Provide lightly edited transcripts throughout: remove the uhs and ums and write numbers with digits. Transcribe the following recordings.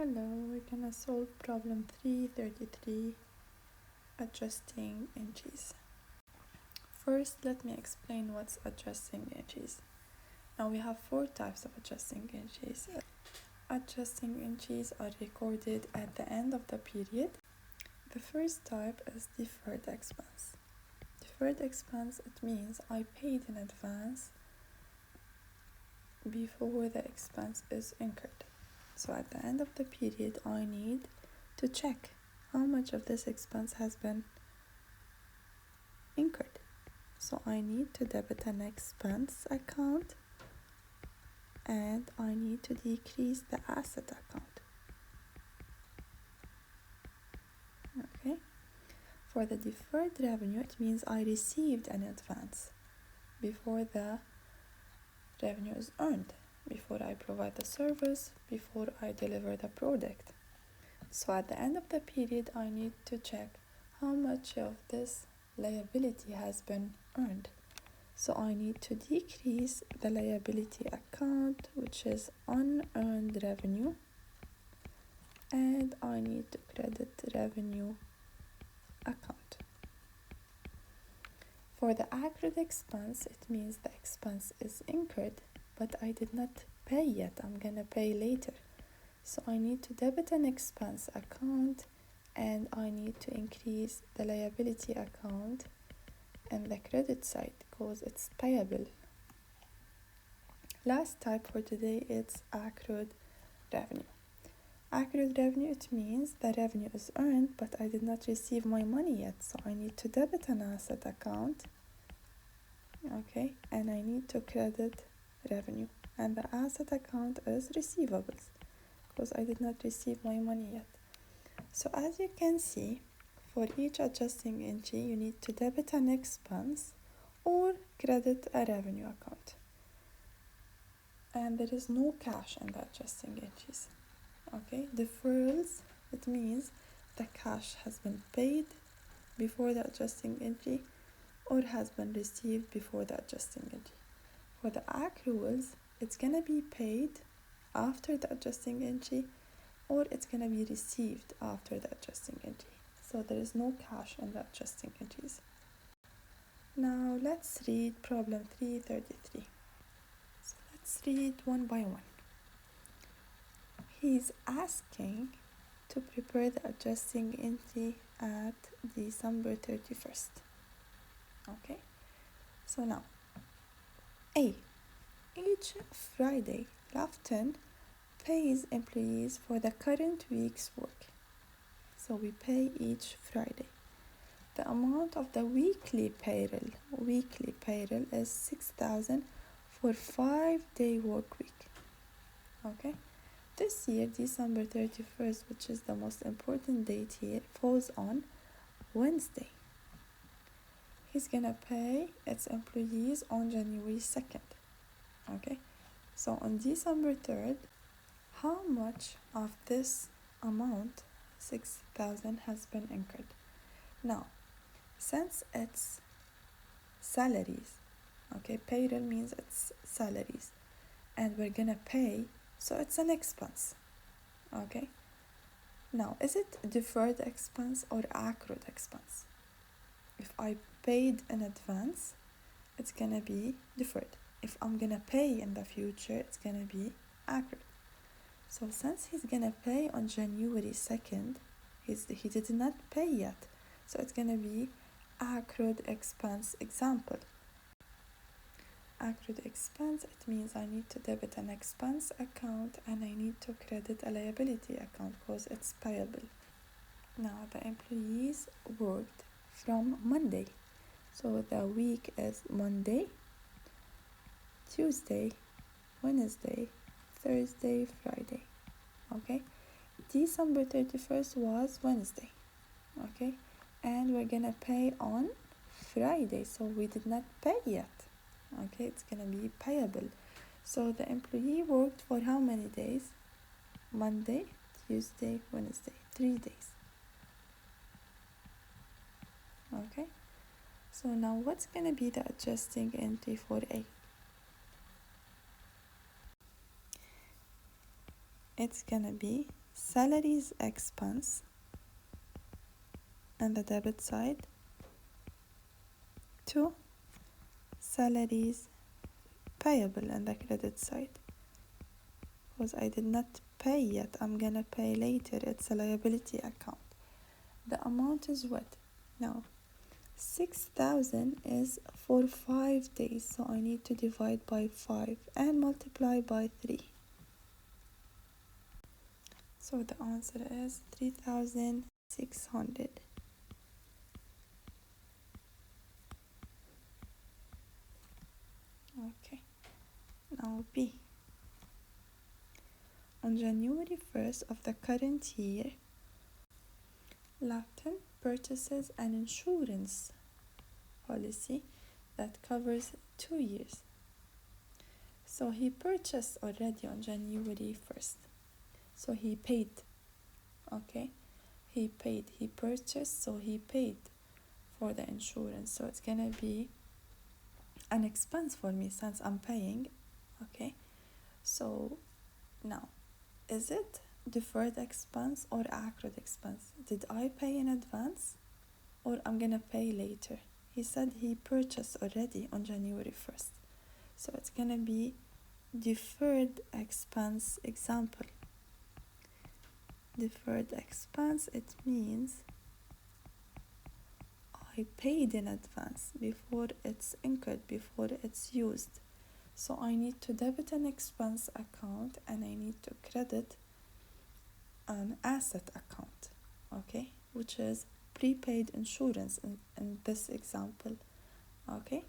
Hello, we're gonna solve problem 333, adjusting entries. First, let me explain what's adjusting entries. Now we have 4 types of adjusting entries. Adjusting entries are recorded at the end of the period. The first type is deferred expense. Deferred expense, it means I paid in advance before the expense is incurred. So at the end of the period, I need to check how much of this expense has been incurred. So I need to debit an expense account and I need to decrease the asset account. Okay. For the deferred revenue, it means I received an advance before the revenue is earned, before I provide the service, before I deliver the product. So at the end of the period, I need to check how much of this liability has been earned. So I need to decrease the liability account, which is unearned revenue, and I need to credit revenue account. For the accrued expense, it means the expense is incurred, but I did not pay yet. I'm gonna pay later. So I need to debit an expense account and I need to increase the liability account and the credit side because it's payable. Last type for today is accrued revenue. Accrued revenue, it means the revenue is earned, but I did not receive my money yet. So I need to debit an asset account, okay, and I need to credit revenue. And the asset account is receivables because I did not receive my money yet. So as you can see, for each adjusting entry, you need to debit an expense or credit a revenue account. And there is no cash in the adjusting entries. Okay, deferrals, it means the cash has been paid before the adjusting entry or has been received before the adjusting entry. For the accruals, it's gonna be paid after the adjusting entry or it's gonna be received after the adjusting entry. So there is no cash in the adjusting entries. Now let's read problem 333. So let's read one by one. He's asking to prepare the adjusting entry at December 31st. Okay, so now A. Each Friday, Lafton pays employees for the current week's work. So we pay each Friday. The amount of the weekly payroll is 6,000 for 5-day work week. Okay. This year, December 31st, which is the most important date here, falls on Wednesday. He's gonna pay its employees on January 2nd. Okay, so on December 3rd, how much of this amount, 6,000, has been incurred? Now, since it's salaries, okay, payroll means it's salaries, and we're gonna pay, so it's an expense. Okay, now is it deferred expense or accrued expense? If I paid in advance, it's gonna be deferred. If I'm gonna pay in the future, it's gonna be accurate. So since he's gonna pay on January 2nd, he did not pay yet. So it's gonna be accrued expense example. Accrued expense, it means I need to debit an expense account and I need to credit a liability account because it's payable. Now the employees worked from Monday. So the week is Monday, Tuesday, Wednesday, Thursday, Friday. Okay, December 31st was Wednesday. Okay, and we're gonna pay on Friday, so we did not pay yet. Okay, it's gonna be payable. So the employee worked for how many days? Monday, Tuesday, Wednesday, 3 days. Okay, so now what's gonna be the adjusting entry for A? It's gonna be salaries expense on the debit side to salaries payable on the credit side. Because I did not pay yet, I'm gonna pay later. It's a liability account. The amount is what? Now 6,000 is for 5 days, so I need to divide by 5 and multiply by 3. So the answer is 3,600. Okay, now B. On January 1st of the current year, Lafton purchases an insurance policy that covers 2 years. So he purchased already on January 1st. So he paid, okay? He purchased, so he paid for the insurance. So it's gonna be an expense for me since I'm paying, okay? So now, is it deferred expense or accrued expense? Did I pay in advance or I'm gonna pay later? He said he purchased already on January 1st. So it's gonna be deferred expense example. Deferred expense, it means I paid in advance before it's incurred, before it's used. So I need to debit an expense account and I need to credit an asset account, okay, which is prepaid insurance in this example, okay.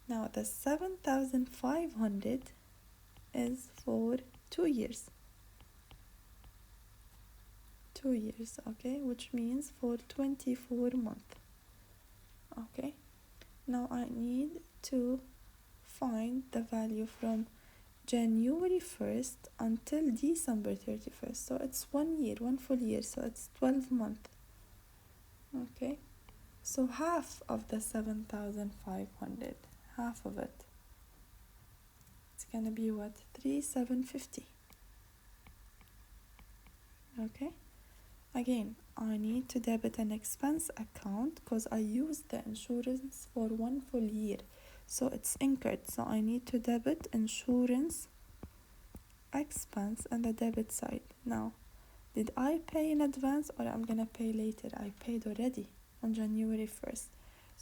Now the 7,500 is for 2 years. 2 years, okay, which means for 24 months, okay. Now I need to find the value from January 1st until December 31st. So it's 1 year, 1 full year, so it's 12 months, okay. So half of the 7,500, half of it, it's gonna be what? 3,750, okay. Again, I need to debit an expense account because I used the insurance for 1 full year, so it's incurred. So I need to debit insurance expense on the debit side. Now, did I pay in advance or I'm gonna pay later? I paid already on January 1st.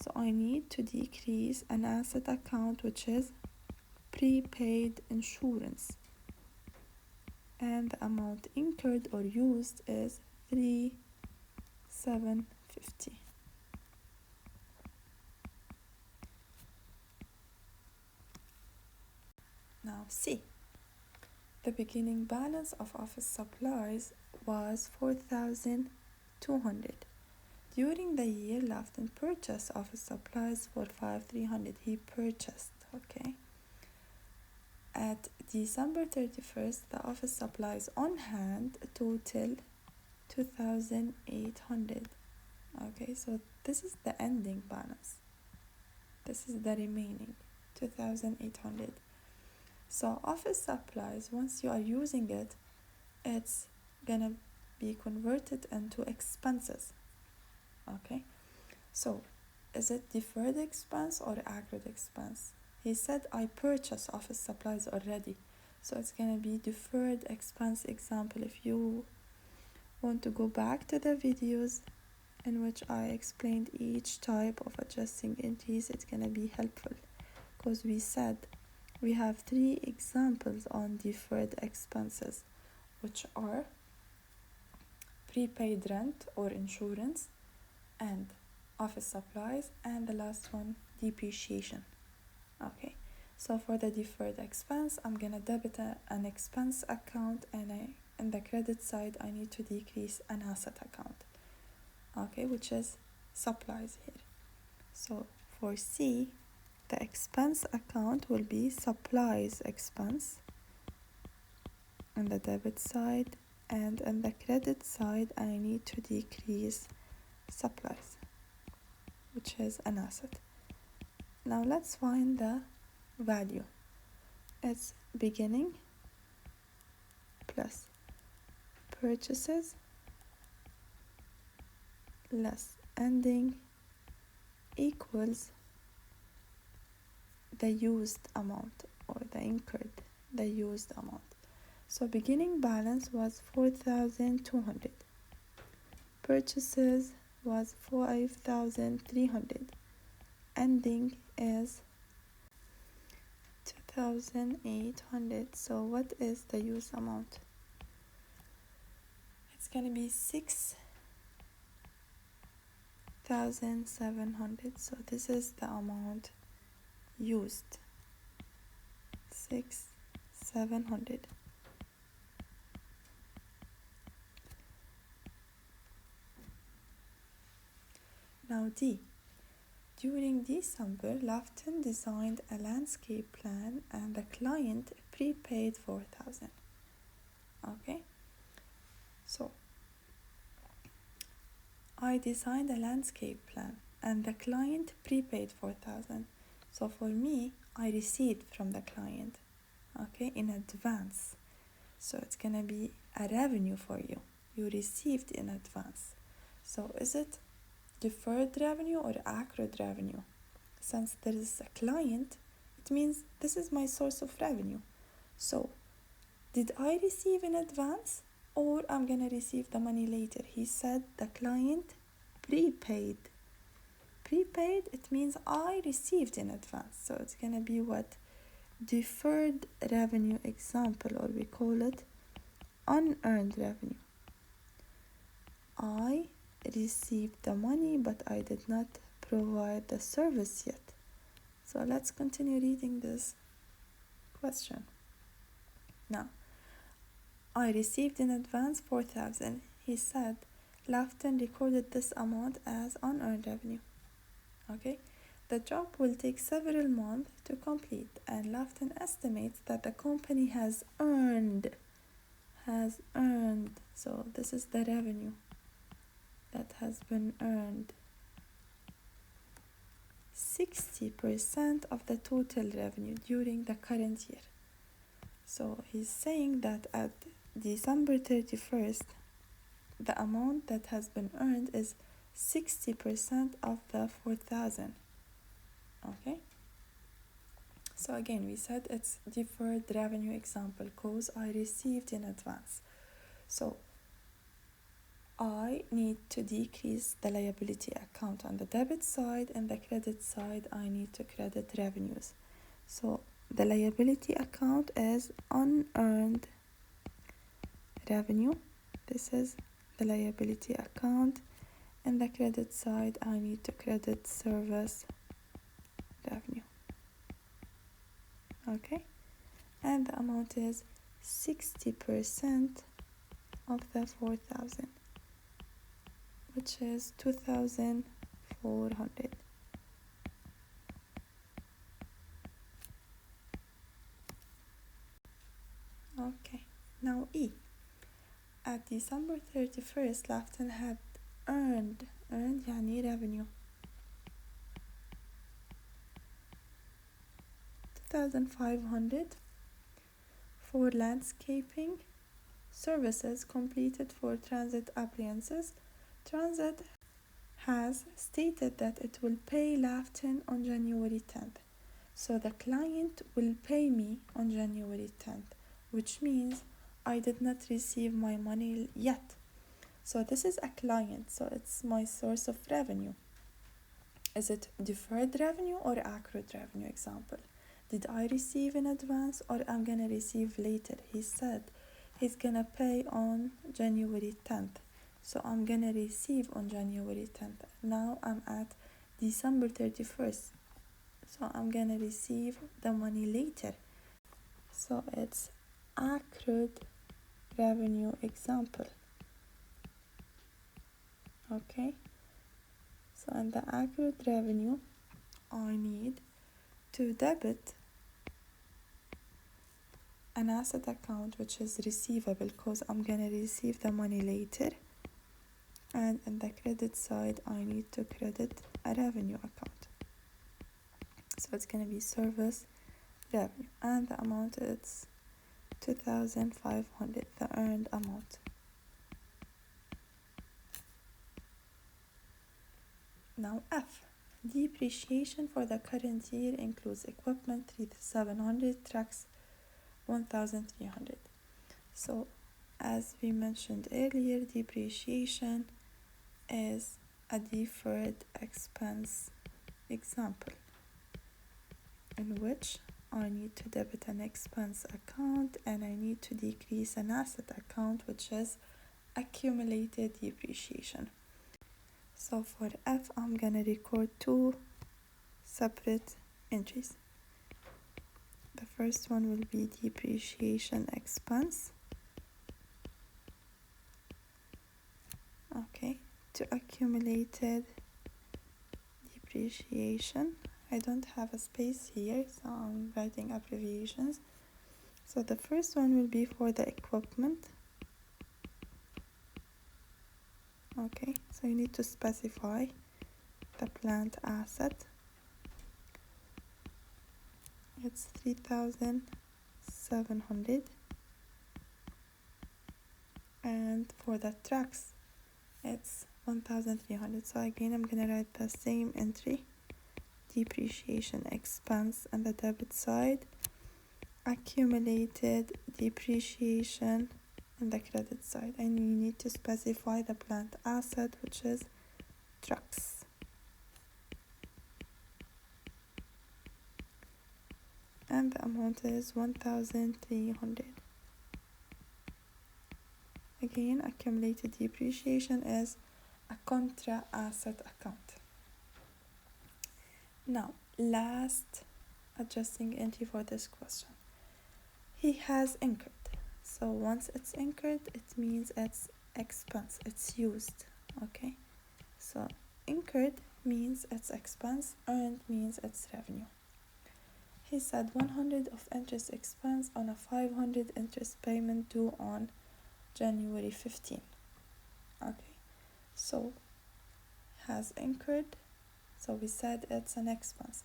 So I need to decrease an asset account, which is prepaid insurance. And the amount incurred or used is 3,750. Now C. The beginning balance of office supplies was 4,200. During the year, Lafton purchased office supplies for 5,300. He purchased, okay. At December 31st, the office supplies on hand total 2,800. Okay, so this is the ending balance. This is the remaining 2,800. So office supplies, once you are using it, it's gonna be converted into expenses. Okay, so is it deferred expense or accrued expense? He said I purchased office supplies already, so it's gonna be deferred expense example. If you want to go back to the videos in which I explained each type of adjusting entries, it's gonna be helpful, because we said we have 3 examples on deferred expenses, which are prepaid rent or insurance, and office supplies, and the last one, depreciation. Okay, so for the deferred expense, I'm gonna debit an expense account, and in the credit side I need to decrease an asset account, okay, which is supplies here. So for C, the expense account will be supplies expense on the debit side, and on the credit side I need to decrease supplies, which is an asset. Now let's find the value. It's beginning plus purchases less ending equals the used amount, or the used amount. So beginning balance was 4,200. Purchases was 5,300. Ending is 2,800. So what is the used amount? It's going to be 6,700. So this is the amount used. 6,700. Now D. During December, Lafton designed a landscape plan and the client prepaid 4,000. Okay, so I designed a landscape plan and the client prepaid 4,000. So for me, I received from the client, okay, in advance. So it's gonna be a revenue for you. You received in advance. So is it deferred revenue or accrued revenue? Since there is a client, it means this is my source of revenue. So did I receive in advance or I'm gonna receive the money later? He said the client prepaid. Prepaid, it means I received in advance. So it's gonna be what? Deferred revenue example, or we call it unearned revenue. I received the money, but I did not provide the service yet. So let's continue reading this question. Now, I received in advance 4,000. He said Lafton recorded this amount as unearned revenue. Okay, the job will take several months to complete, and Lafton estimates that the company has earned. So this is the revenue that has been earned. 60% of the total revenue during the current year. So he's saying that at December 31st, the amount that has been earned is 60% of the 4,000. Okay? So again, we said it's deferred revenue example because I received in advance. So I need to decrease the liability account on the debit side, and the credit side I need to credit revenues. So the liability account is unearned revenue. This is the liability account, and the credit side I need to credit service revenue. Okay, and the amount is 60% of the 4,000, which is 2,400. Okay, now E. At December 31st, Lafton had earned يعني revenue 2,500 for landscaping services completed for transit appliances. Transit has stated that it will pay Lafton on January 10th. So the client will pay me on January 10th, which means I did not receive my money yet. So this is a client, so it's my source of revenue. Is it deferred revenue or accrued revenue example? Did I receive in advance or I'm gonna receive later? He said he's gonna pay on January 10th. So I'm gonna receive on January 10th. Now I'm at December 31st. So I'm gonna receive the money later. So it's accrued revenue example. Okay. So in the accrued revenue, I need to debit an asset account which is receivable because I'm gonna receive the money later, and in the credit side I need to credit a revenue account. So it's gonna be service revenue, and the amount is 2,500, the earned amount. Now F. Depreciation for the current year includes equipment 3,700, trucks 1,300. So as we mentioned earlier, depreciation is a deferred expense example in which I need to debit an expense account and I need to decrease an asset account, which is accumulated depreciation. So for F, I'm gonna record two separate entries. The first one will be depreciation expense. Okay, to accumulated depreciation. I don't have a space here, so I'm writing abbreviations. So the first one will be for the equipment. Okay, so you need to specify the plant asset. It's 3,700. And for the trucks, it's 1,300. So again, I'm gonna write the same entry. Depreciation expense on the debit side, accumulated depreciation on the credit side, and you need to specify the plant asset, which is trucks. And the amount is 1,300. Again, accumulated depreciation is a contra asset account. Now, last adjusting entry for this question. He has incurred. So once it's incurred, it means it's expense, it's used. Okay, so incurred means it's expense, earned means it's revenue. He said 100 of interest expense on a 500 interest payment due on January 15. Okay, so has incurred, so we said it's an expense.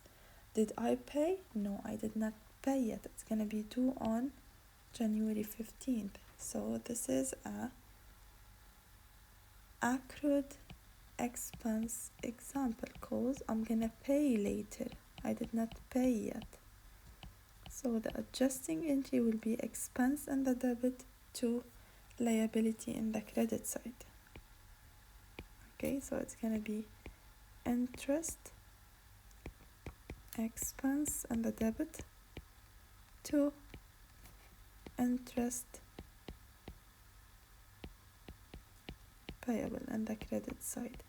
Did I pay? No, I did not pay yet. It's gonna be due on January 15th. So this is a accrued expense example because I'm gonna pay later. I did not pay yet. So the adjusting entry will be expense in the debit to liability in the credit side. Okay, so it's gonna be interest expense in the debit to interest payable in the credit side.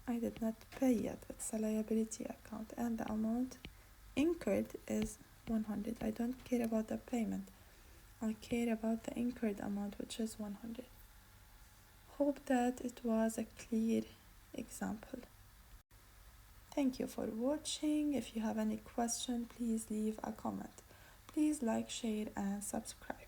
I did not pay yet, it's a liability account, and the amount incurred is 100. I don't care about the payment, I care about the incurred amount, which is 100. Hope that it was a clear example. Thank you for watching. If you have any question, please leave a comment. Please like, share and subscribe.